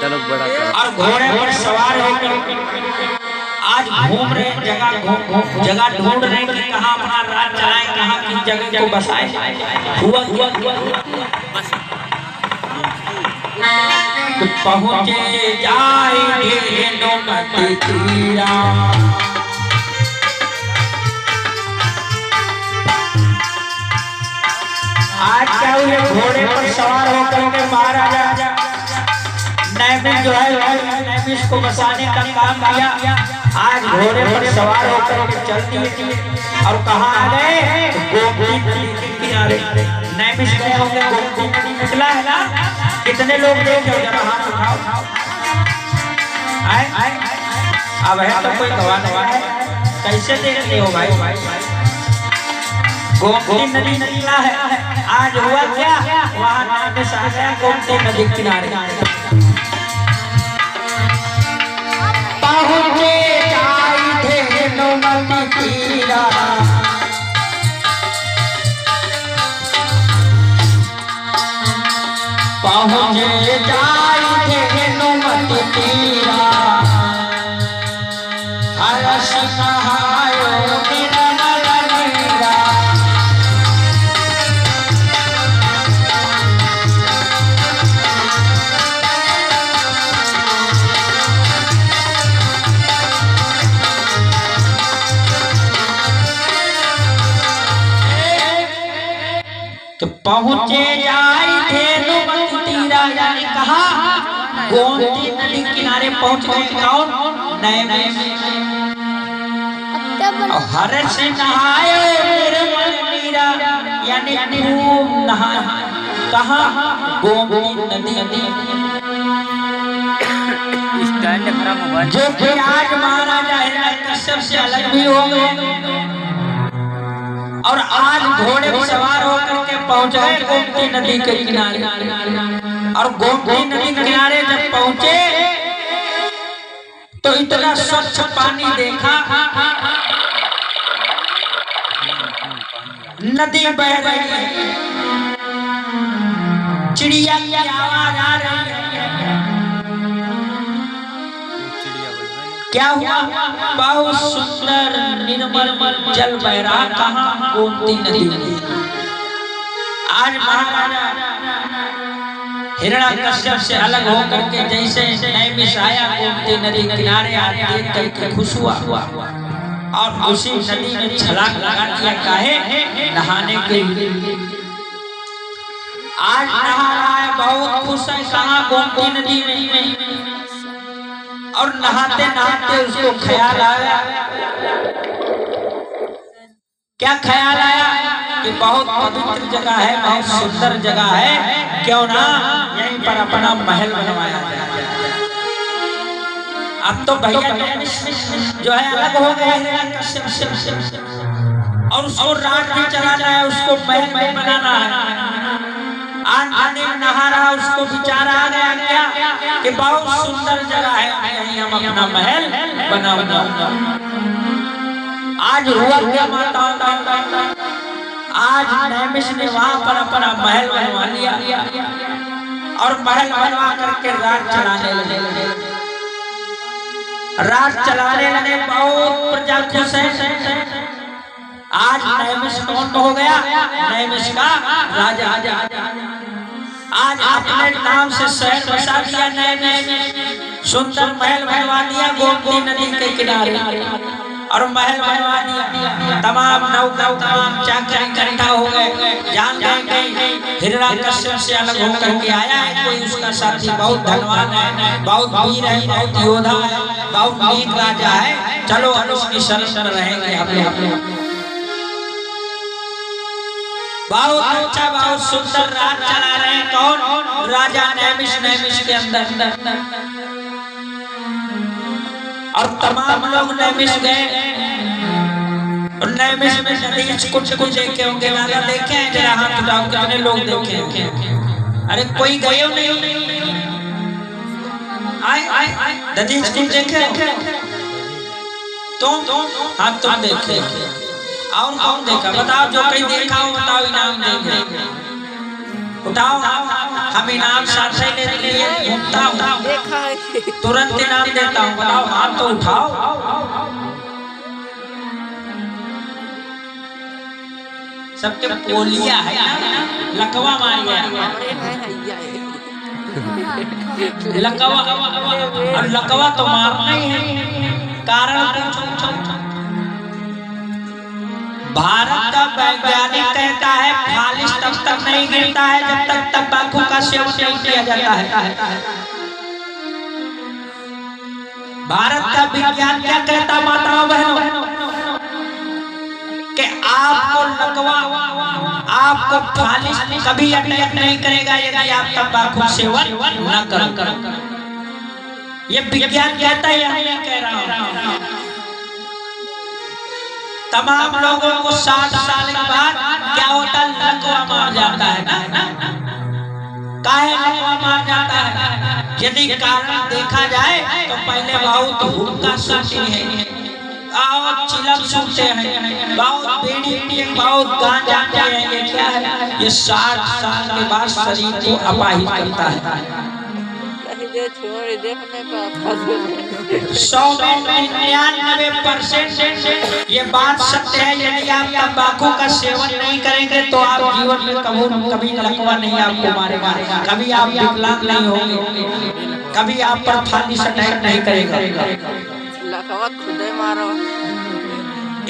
चलो बड़ा और घोड़े पर सवार होकर आज घूम रहे जगह ढूंढ रहे कि कहाँ अपना राज चलाए, कहाँ किस जगह को बसाए। हुआ तो पहुँचे जाएंगे नौमती तीरा। आज क्या हुए, घोड़े पर सवार होकर के महाराजा नैमिष जो है नैमिष को बसाने का काम किया। आज घोड़े पर सवार होकर के चल दिए और कहाँ आ गए, गोमती नदी के किनारे। नैमिष गए होंगे, गोमती नदी निकला है ना। कितने लोग देखे जरा हाथ उठाओ। आए अब है तो कोई गवाह है, कैसे देखते हो भाई। गोमती नदी निकला है। आज हुआ क्या, वहाँ नैमिष आ गया गोमती नदी किनारे। पहुँचे जाए नौमती तीरा। पहुँचे जाए नौमती तीरा। हर्ष नहायो निर्मल नीरा। तो पहुँचे जाए नौमती तीरा, यानी कहा गोमती नदी किनारे पहुँच गए। कौन, नैमिष। हर्ष से नहाए निर्मल नीरा, यानी खूब नहाए। कहा, गोमती नदी। जो कि आज महाराजा हिरण्यकश्यप से अलग भी हो गए और आज घोड़े पर सवार होकर के पहुंच गए गोमती नदी के किनारे। और गोमती नदी के किनारे जब पहुंचे तो इतना स्वच्छ पानी देखा। नदी बह रही है, चिड़िया की आवाज आ रही है। क्या हुआ, बहुत सुंदर निर्मल जल बह रहा। कहाँ, गोमती नदी। आज महाराजा हिरण्यकश्यप से अलग होकर के जैसे नैमिष आया गोमती नदी किनारे, देख करके खुश हुआ और उसी नदी में छलांग लगा दिया। काहे, नहाने के लिए। आज नहा रहा है, बहुत खुश है। कहाँ, गोमती नदी में। और नहाते नहाते उसको ख्याल आया। क्या ख्याल आया कि बहुत पवित्र जगह है, बहुत सुंदर जगह है, क्यों ना यहीं पर अपना महल बनवाया जाए। अब तो भैया जो है अलग हो गया हिरण्यकश्यप से और उसको राज भी चलाना है, उसको महल बनाना है। आने नहा रहा, उसको विचार आ गया क्या कि बहुत सुंदर जगह है, यहीं हम अपना महल बनाऊंगा। आज हुआ क्या माता, आज नैमिष ने वहां पर अपना महल बनवा लिया और महल बनवा करके राज चलाने लगे। बहुत प्रजा खुश है। आज नैमिष कौन हो गया, नैमिष का राजा। आज अपने नाम से शहर बसा दिया नैमिष। सुंदर महल बनवा दिया गोमती नदी के किनारे और महल बनवा दिया। तमाम नौकर तमाम चाकर इकट्ठा हो गए। जान गए हिरण्यकश्यप से अलग होकर के आया है कोई उसका साथी, बहुत धनवान है, बहुत वीर है, बहुत योद्धा है, बहुत नीक राजा है। चलो हम उसकी शरण रहेंगे। अपने बहुत अच्छा बहुत सुंदर राज चला रहे हैं। कौन, राजा नैमिष के अंदर। और तमाम लोग नैमिष गए और नैमिष में नदी कुछ देखे होंगे, राजा देखे हैं, जरा हाथ उठाओ कितने लोग देखे। अरे कोई गए नहीं, आए नदी कुछ देखे तुम, हाँ तुम देखे। और कौन देखा, बताओ, जो कहीं देखा हो बताओ, इनाम देंगे। उठाओ हम इनाम साथ ही ले लिए घूमता हूँ, तुरंत इनाम देता हूँ। बताओ, हाथ तो उठाओ। सबके पोलिया है ना, लकवा मार गया, लकवा, और लकवा तो मारना ही है। कारण भारत का वैज्ञानिक कहता है फालिश तब तक नहीं गिरता है जब तक तंबाकू का सेवन नहीं किया जाता है। भारत का विज्ञान क्या कहता, माताओं बहनों, कि आपको लकवा, आपको फालिश कभी अटैक नहीं करेगा यदि आप तंबाकू सेवन न करो। ये विज्ञान कहता है, मैं कह रहा हूँ। तमाम लोगों को 60 साल के बाद क्या होता है, लकवा मार जाता है ना। काहे लकवा मार जाता है? यदि कारण देखा जाए तो पहले बहुत हुक्का सूटी है, बहुत चिलम सूटे हैं, बहुत बीड़ी, बहुत गांजा हैं। ये क्या है? ये 60 साल के बाद शरीर को अपाहिज करता है। 100 में 99% ये बात सत्य है। यदि आप तंबाकू का सेवन नहीं करेंगे तो आप जीवन में कभी लकवा नहीं आपको मारेगा, कभी आप विकलांग नहीं होंगे, कभी आप पर फालिश अटैक नहीं करेगा। लकवा खुदे मारो।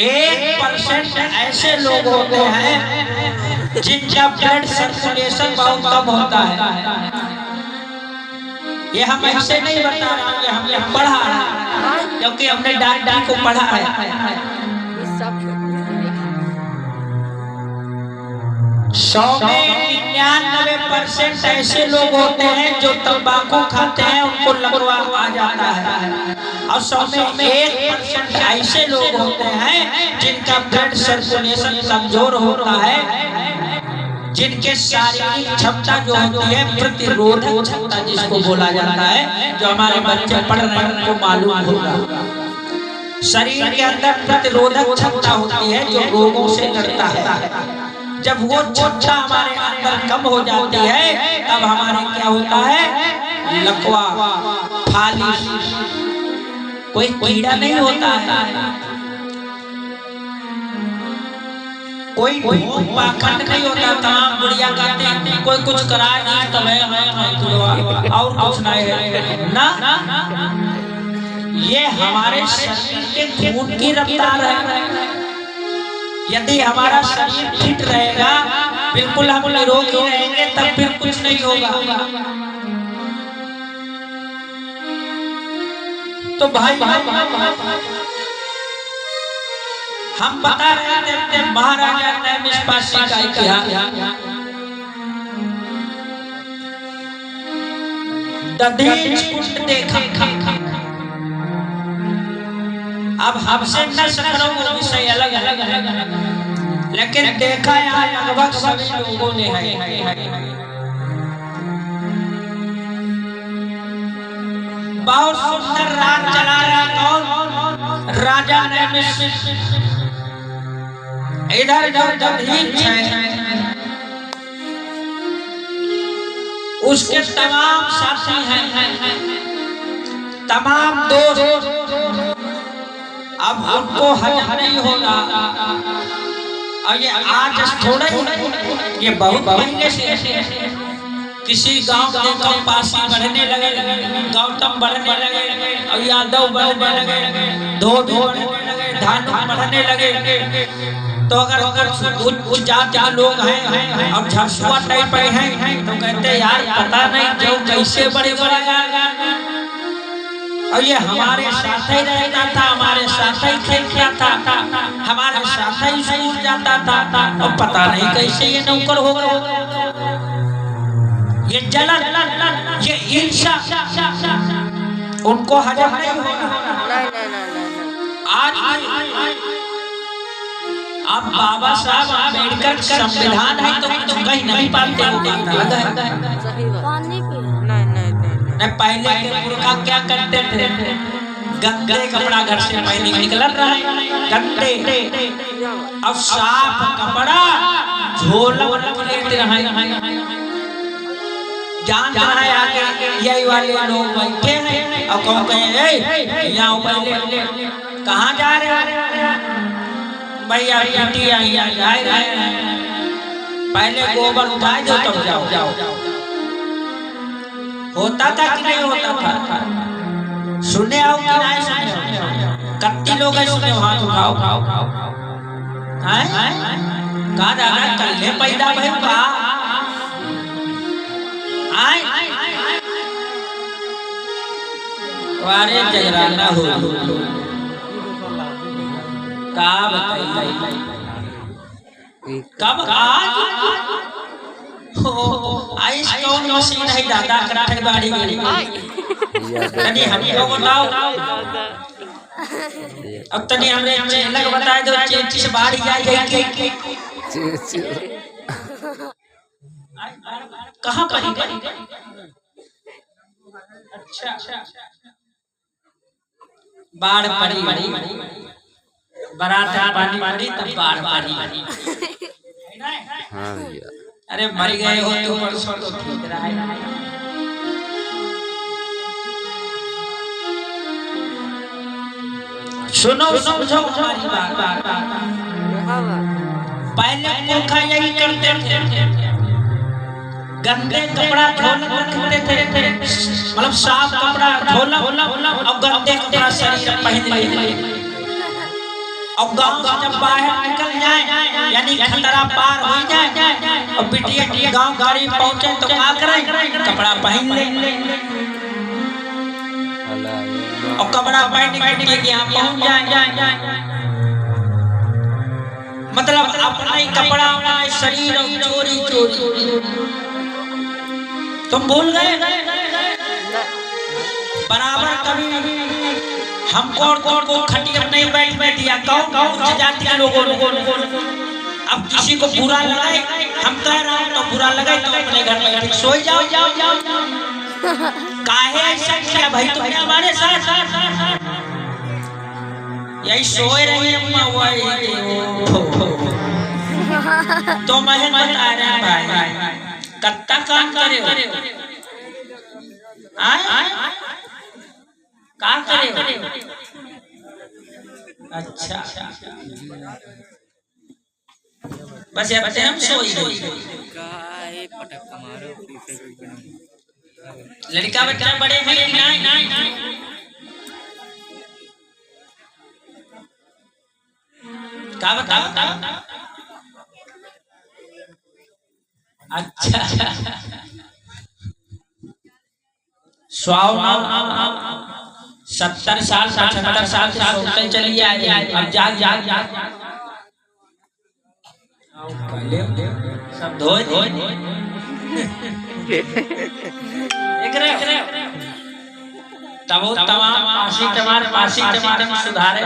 1% ऐसे लोग होते हैं जिनका ब्लड सर्कुलेशन बहुत कम होता है। ये हम ऐसे नहीं बता रहे हैं, हमने पढ़ा है, क्योंकि हमने डॉक्टर को पढ़ा है। 100 में 99% ऐसे लोग होते हैं जो तंबाकू खाते हैं, उनको लकवा आ जाता है। और 100 में 1% ऐसे लोग होते हैं जिनका ब्लड सर्कुलेशन कमजोर होता है, जिनके शारीरिक क्षमता जो होती है, प्रतिरोधक क्षमता जिसको बोला जाता है, जो हमारे बच्चे पढ़ रहे हैं उनको मालूम होगा। शरीर के अंदर प्रतिरोधक क्षमता होती है जो रोगों से लड़ता है। जब वो क्षमता हमारे अंदर कम हो जाती है तब हमारे क्या होता है, लकवा, फालिश, कोई कीड़ा नहीं होता है, कोई पाखंड नहीं होता। तमाम बुढ़िया कहते हैं कोई कुछ करा नहीं तब है और कुछ नहीं है ना। ये हमारे शरीर के खून की रफ्तार है। यदि हमारा शरीर फिट रहेगा, बिल्कुल हम निरोगी रहेंगे, तब फिर कुछ नहीं होगा। तो भाई हम बता रहे थे महाराजा नैमिषपाशी का इतिहास। दधीच कुंड देखा। अब हमसे न सकरो वो विषय अलग अलग, लेकिन देखा यहाँ लगभग सभी लोगों ने है। बहुत सुंदर राज चला रहा कौन, राजा नैमिष। इधर दधीच है, उसके तमाम साथी हैं, तमाम दोस्त। अब उनको हजम नहीं होगा। और ये आज थोड़ा ही, ये बहुत पहले से किसी गांव देखो पासी बढ़ने लगे, गौतम बढ़ने लगे, और यादव बढ़ने लगे, धोबी बढ़ने लगे, धानु बढ़ने लगे। तो अगर उच्च जात के लोग हैं और झरसुआ टाइप हैं तो कहते यार पता नहीं क्यों कैसे बड़े बढ़ेगा। और ये हमारे साथ ही रहता था, हमारे साथ ही खेलता था, हमारे साथ ही स्कूल जाता था, और पता नहीं कैसे ये नौकर हो गया। ये जलन, ये ईर्ष्या उनको हजम नहीं होगा। आज अब बाबा साहब अम्बेडकर संविधान है तो कुछ कहीं नहीं पाते नहीं। पहले के पुरखा क्या करते थे, गंदे कपड़ा घर से पहले निकल रहा है, गंदे अब साफ कपड़ा झोला लेते रहे। जान रहा है आगे यही वाले लोग बैठे हैं और कौन कहे यहाँ ऊपर कहाँ जा रहे हो भैया बेटी यहाँ जा रहे हैं पहले गोबर उठाए दो तब जाओ होता था कि नहीं होता था सुने आओ कि नहीं सुने कत्ती लोग सुने हाथ उठाओ कहाँ जाना कल पैदा भाई वारे जगराना हो का बताइए कब आज आइस कौन मशीन है दादा कराटे बाड़ी गाड़ी तनी हमको बताओ अब तनी हमरे चेलक बताए दो चेची से बाड़ी जाए कहाँ पड़ी अच्छा बाढ़ पड़ी बारात पानी पड़ी तब बाढ़ पड़ी हाँ भैया अरे मर गए हो तो परसों तो ठीक रहा है सुनो समझो हमारी बात पहले पुरखा यही करते थे गंदे कपड़ा धोते थे मतलब साफ कपड़ा धोला और गंदे कपड़ा शरीर पहन ले और गांव से जब बाहर निकल जाए यानी खतरा पार हो जाए और बिटिया गांव गाड़ी पहुंचे तो क्या करें कपड़ा पहन ले और कपड़ा पहन के यहाँ पहुंच जाए मतलब अपना ही कपड़ा अपना शरीर और चोरी तुम भूल गए बराबर कभी हमको और खटिया नहीं बैठ दिया कौन जाति के लोगों अब किसी को बुरा लगे हम कह रहा हूँ तो बुरा लगे तो अपने घर में सो जाओ काहे ऐसा किया भाई तुमने हमारे साथ यही सोए रही अम्मा तो मैं बता रहा भाई कत्ता काम करे का करे अच्छा बस ये बच्चे हम सोई लड़का बच्चा बड़े हैं नहीं का बताओ अच्छा 70 साल 75 साल से सोते चली आए अब जाग सब धोए देख रहे तब तमाम पासी टमाटर सुधारे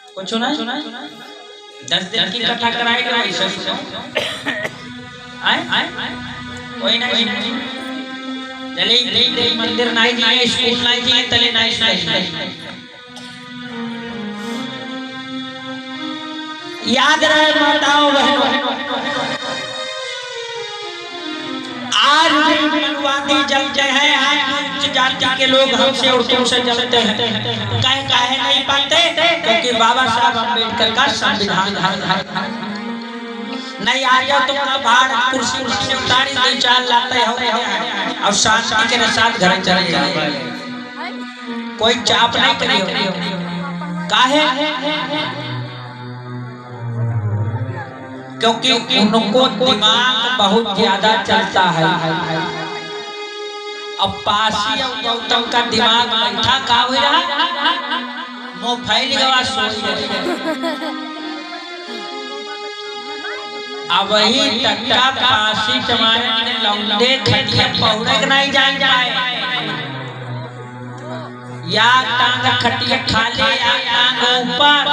कुछ सुना 10 दिन की कथा कराएगा ऐसा आए कोई नहीं चले मंदिर नहीं जाए स्कूल नहीं जाए तले नहीं याद रहे माताओं बहनों आज मनवादी जलते हैं आज उच्च जाति के लोग हमसे और तुमसे जलते हैं काहे नहीं पाते क्योंकि बाबा साहब अम्बेडकर का संविधान नहीं आ जाओ तुम बाहर कुर्सी से उतारी नहीं चाल लाते हो और शांति के साथ घर चले जाओ कोई चाप नहीं करियो काहे क्योंकि उनको दिमाग बहुत ज्यादा चलता है अब पासी और गौतम का दिमाग बैठा का हो रहा मुंह फैल गया सोच अब वही टक्का पासी टमाटर लौंडे खटिया पहुड़े नहीं जाए या टांग खटिया खा ले या टांग ऊपर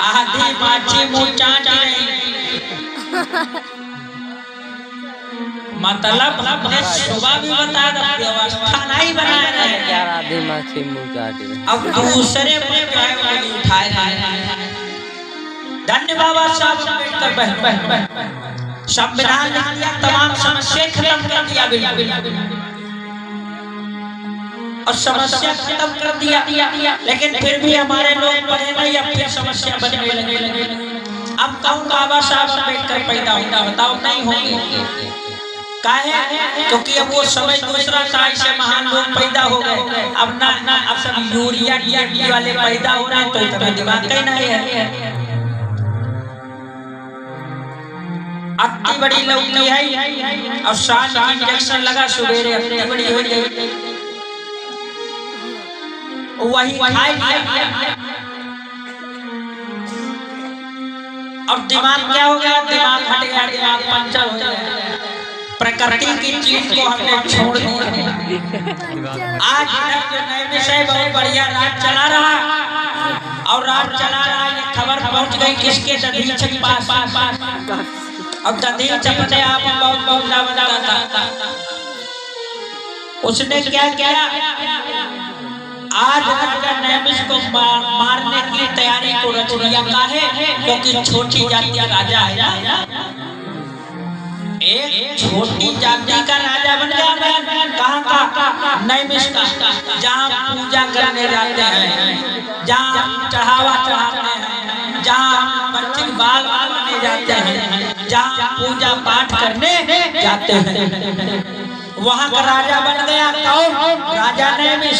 आधी माची मुचाट मतलब अपने सुबह भी बता दो व्यवस्था नहीं बनाए रहे आधी माची मुचाट अब दूसरे पे उठाए रहे धन्य बाबा साहब अम्बेडकर संविधान लिख दिया, तमाम समस्या खत्म कर दिया, बिल्कुल और समस्या खत्म कर दिया। लेकिन फिर भी हमारे लोग पढ़े नहीं, अब फिर समस्या बनने लगे। अब कौन बाबा साहब अम्बेडकर पैदा होगा? बताओ, नहीं होंगे। काहे? क्योंकि अब वो समय दूसरा था, ऐसे महान लोग पैदा हो गए। अब ना अब सब यूरिया डीएपी वाले पैदा हो रहे हैं, तो इतना दिमाग कहीं नहीं है। अति बड़ी लौकी है और सांझ इंजेक्शन लगा, सुबेरे अति बड़ी हो गई, वही खाई लिया। अब दिमाग क्या हो गया? दिमाग हट गया, दिमाग पंचर हो गया। प्रकृति की चीज को हमने छोड़ दिया। आज जो नए विषय बहुत बढ़िया राज चला रहा है, और राज चला रहा है, ये खबर पहुंच गई किसके? दधीच के पास। अब दधीच अपने आप बहुत बड़ा था। उसने क्या किया? आज नैमिष को मारने की तैयारी को रच लिया। काहे? क्योंकि छोटी जाति का राजा है, एक छोटी जाति का राजा बन गया। कहाँ का? नैमिष का, जहाँ पूजा करने जाते हैं, जहाँ चढ़ावा चढ़ाते हैं, जहाँ बच्चे बाल बनने जाते हैं, जहाँ पूजा पाठ करने जाते हैं, वहाँ का राजा बन गया। कौन? राजा नैमिष।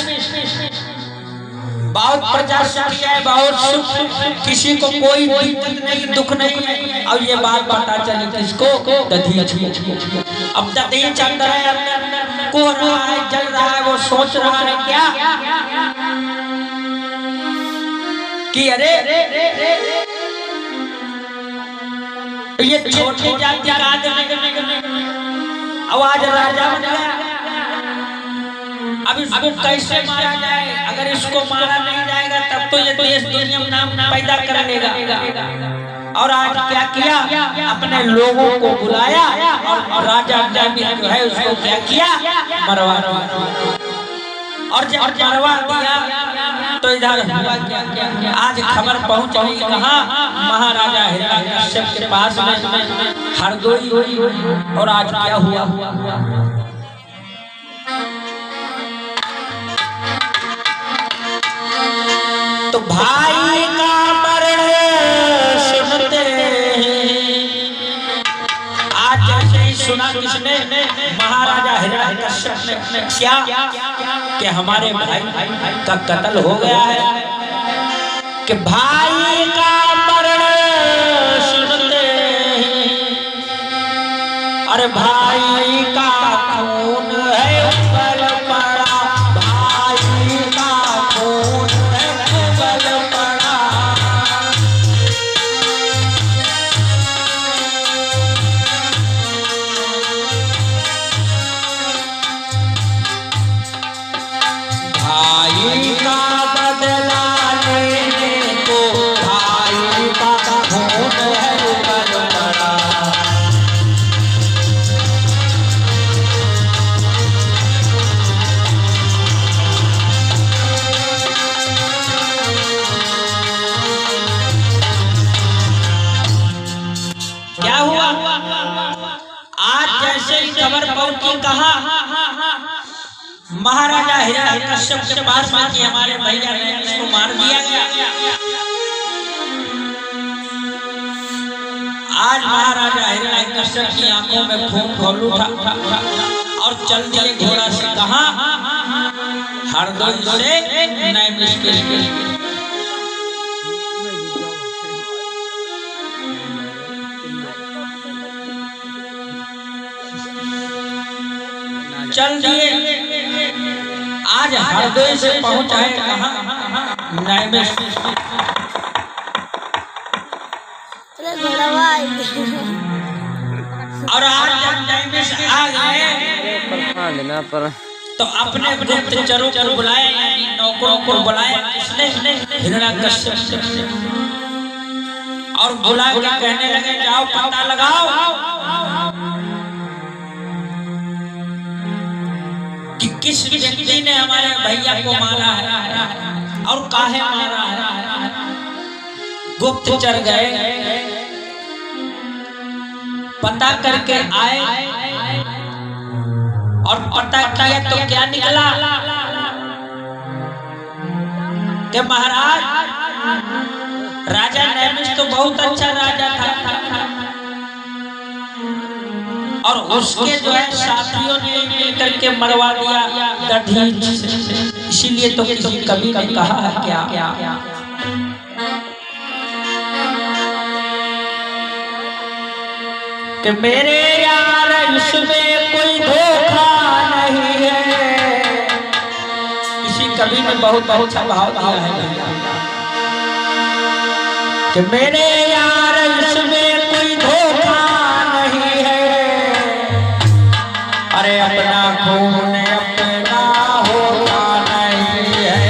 बहुत प्रजा सुखी है, बहुत सुख, किसी को कोई दिक्कत नहीं, दुख नहीं। और ये बात पता चली किसको? दधीच। अब दधीच अंदर है, को रहा है, जल रहा है, वो सोच रहा है क्या कि अरे ये छोटी जाति का आदमी आवाज राजा बन गया। अब इसको कैसे मारा जाए? अगर इसको मारा नहीं जाएगा तब तो ये देश दुनिया में नाम पैदा कर लेगा। और आज क्या किया? अपने लोगों को बुलाया और राजा नैमिष जो है उसको क्या किया? मरवा। और जब मरवा दिया तो इधर हुआ क्या? आज खबर पहुंच गई कहाँ? महाराजा हिरण्यकश्यप के पास में हरदोई। और आज क्या हुआ? तो भाई का मरण सुनते, आज जैसे ही सुना किसने? महाराजा हिरण्यकश्यप ने। क्या कि हमारे भाई का कत्ल हो गया है, कि भाई का मरण सुनते, अरे भाई का खून है उबल पड़ा, भाई का खून है उबल पड़ा। भाई का बदला लेने को, भाई का खून है उबल पड़ा। क्या हुआ? आज जैसे ही खबर पहुंची कहा? महाराजा हिरण्यकश्यप के पास में कि हमारे भैया नैमिष को मार दिया गया। आज महाराजा हिरण्यकश्यप की आंखों में खून खोल उठा और चल दिए घोड़ा से। कहा? हरदोई से नैमिष के। चल दिए। आज हरदोई से पहुंचाए कहाँ? नैमिष। और आज जब नैमिष आ गए तो अपने गुप्तचरों को बुलाया, यानी नौकरों को बुलाया। किसने? हिरण्यकश्यप। और बुला के कहने लगे जाओ पता लगाओ कि किस व्यक्ति ने हमारे भैया को मारा है और काहे मारा है। गुप्तचर गए, पता करके आए और पता किया तो क्या निकला कि महाराज राजा नैमिष तो बहुत अच्छा राजा था और उसके जो है साथियों ने लेकर के मरवा दिया दधीच से। इसीलिए तो किसी कवि ने कहा है क्या कि मेरे यार इसमें कोई धोखा नहीं है। इसी कवि ने बहुत अच्छा भाव दिया है कि मेरे यार इसमें कोई धोखा नहीं है। अरे अपना खून अपना होता नहीं है।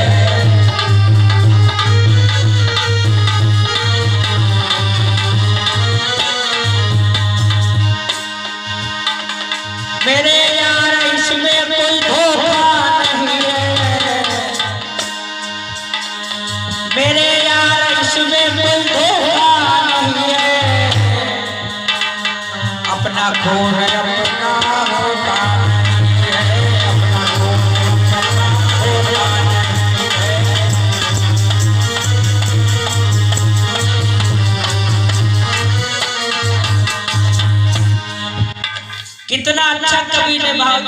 मेरे यार इसमें कोई धोखा नहीं है। मेरे यार इसमें कोई धोखा नहीं है। अपना खून अपना होता नहीं है। अपना खून अपना होता नहीं है। कितना अच्छा कवि ने भाव